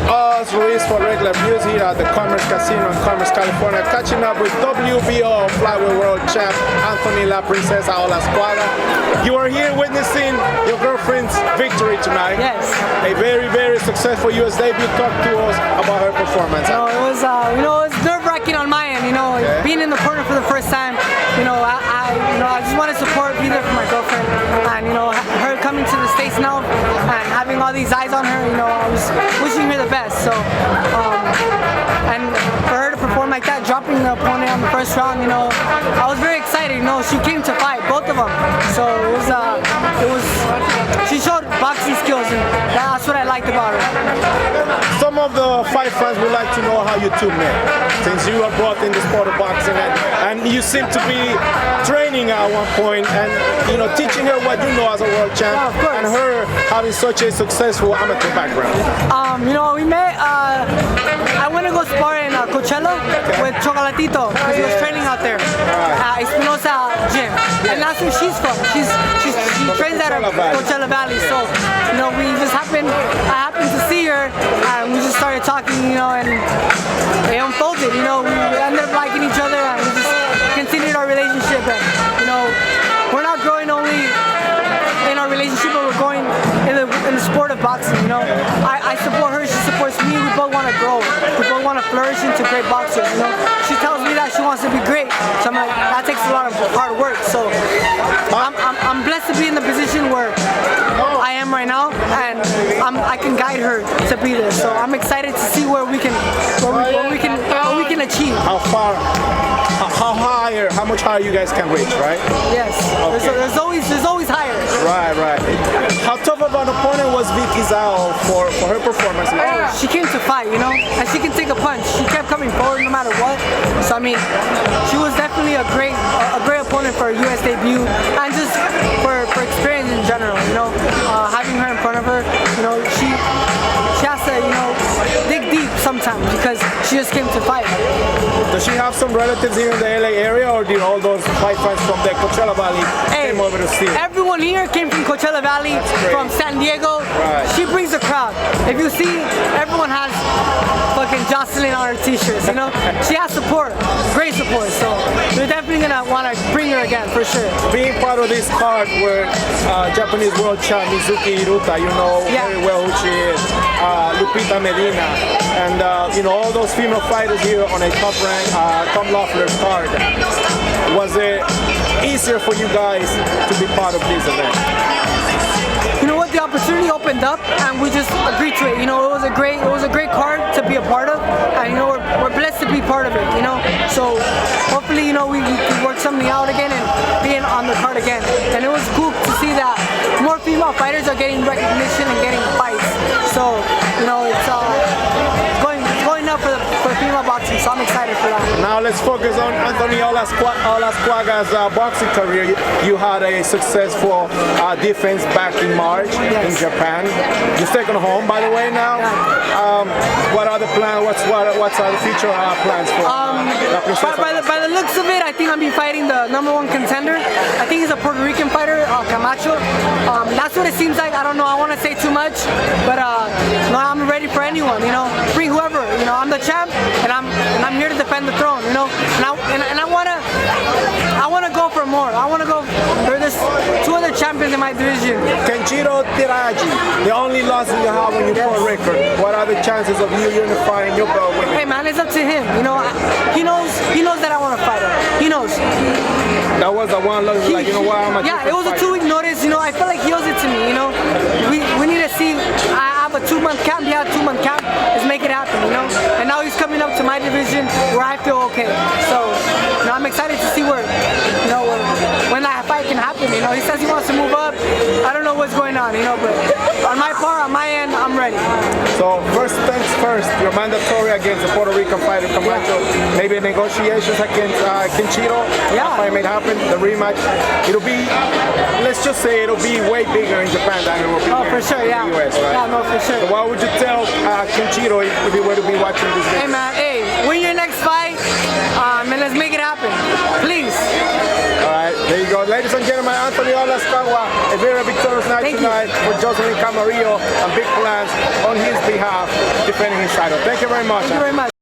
Us Ruiz for regular views here at the Commerce Casino in Commerce, California, catching up with WBO flyweight world champ Anthony La Princesa Olascuaga. You are here witnessing your girlfriend's victory tonight. Yes. A very, very successful US debut. Talk to us about her performance. It was, it was nerve-wracking on my end. Being in the corner for the first time. I just want to support, be there for my girlfriend, and her coming to the States now and having all these eyes on her. I was wishing her the best. So, and for her to perform like that, dropping the opponent on the first round, I was very excited. She came to fight, both of them. So she showed boxing skills, and that's what I liked about her. Some of the fight fans would like to know how you two met, since you are both in the sport of boxing, and you seem to be training at one point and teaching her what you know as a world champ, and her having such a successful amateur background. We met. I went to go spar in Coachella with Chocolatito because he was training out there at Espinosa Gym, and that's where she's from. She trains at Coachella Valley. So I happened to see her, and we just started talking, and it unfolded. We ended up liking each other, and we just continued our relationship. And we're not growing only in our relationship, but we're going in the sport of boxing. I support her, she supports me. We both want to grow. We both want to flourish into great boxers. She tells me that she wants to be great, so I'm like, that takes a lot of hard work. So I'm blessed to be in the position where I am right now, and I can guide her to be there. So I'm excited to see where we can achieve. How far? How higher? How much higher you guys can reach, right? Yes. Okay. There's always higher. Right. How tough of an opponent was Vicky Zhaao for her performance? She came to fight, and she can take a punch. She kept coming forward no matter what. So she was definitely a great opponent for a US debut, and just for experience in general. Having her in front of her, she has to dig deep sometimes because she just came to fight. Does she have some relatives here in the LA area, or did all those fight fans from the Coachella Valley came over to see? Everyone here came from Coachella Valley, from San Diego. Right. She brings the crowd. If you see, everyone has fucking Jocelyn on her t-shirts, She has support, great support, so we're definitely gonna want to bring her again, for sure. Being part of this card where Japanese world champ Mizuki Hiruta, very well who she is, Lupita Medina, and all those female fighters here on a top rank, Tom Loeffler's card. Was it easier for you guys to be part of this event? The opportunity opened up, and we just agreed to it. It was a great card to be a part of, and we're blessed to be part of it. So hopefully we can work something out again and being on the card again. And it was cool to see that more female fighters are getting recognition and getting fights. So it's going up for female boxing. So I'm excited for that. Now let's focus on Anthony Olascuaga's boxing career. You had a successful defense back in March in Japan. You're second home, by the way, now. What are the plans? What's the future plans for? By the looks of it, I think I'll be fighting the #1 contender. I think he's a Puerto Rican fighter, Camacho. That's what it seems like. I don't know. I want to say too much, but I'm ready for anyone. Bring whoever. I'm the champ, and I'm here to defend the throne. And I wanna go for more. I wanna go. There's two other champions in my division. Kenjiro Tiraji, the only loss you have on your pro record. What are the chances of you unifying your belt with him? Hey man, it's up to him. He knows that I want to fight him. He knows. That was the one loss. It was a 2-week notice. I feel like he owes it to me. We need to see. I have a 2-month camp. He had a 2-month camp. Let's make it happen. And now he's coming up to my division where I feel okay. So I'm excited to see where when that fight can happen. He says he wants to move up. I don't know what's going on. But on my part, on my end, I'm ready. So first things first, you're mandatory against the Puerto Rican fighter Camacho. Maybe negotiations against Kenjiro. That fight may happen. The rematch. Let's just say it'll be way bigger in Japan than it will be for sure, in the US, right? Yeah, no, for sure. So what would you tell Kenjiro if you were to be watching this game? Hey man, win your next fight, and let's make it happen. Please. All right, there you go. Ladies and gentlemen, Anthony Olascuaga, a very victorious night. tonight for Jocelyn Camarillo and big plans on his behalf defending his title. Thank you very much. Thank you very much.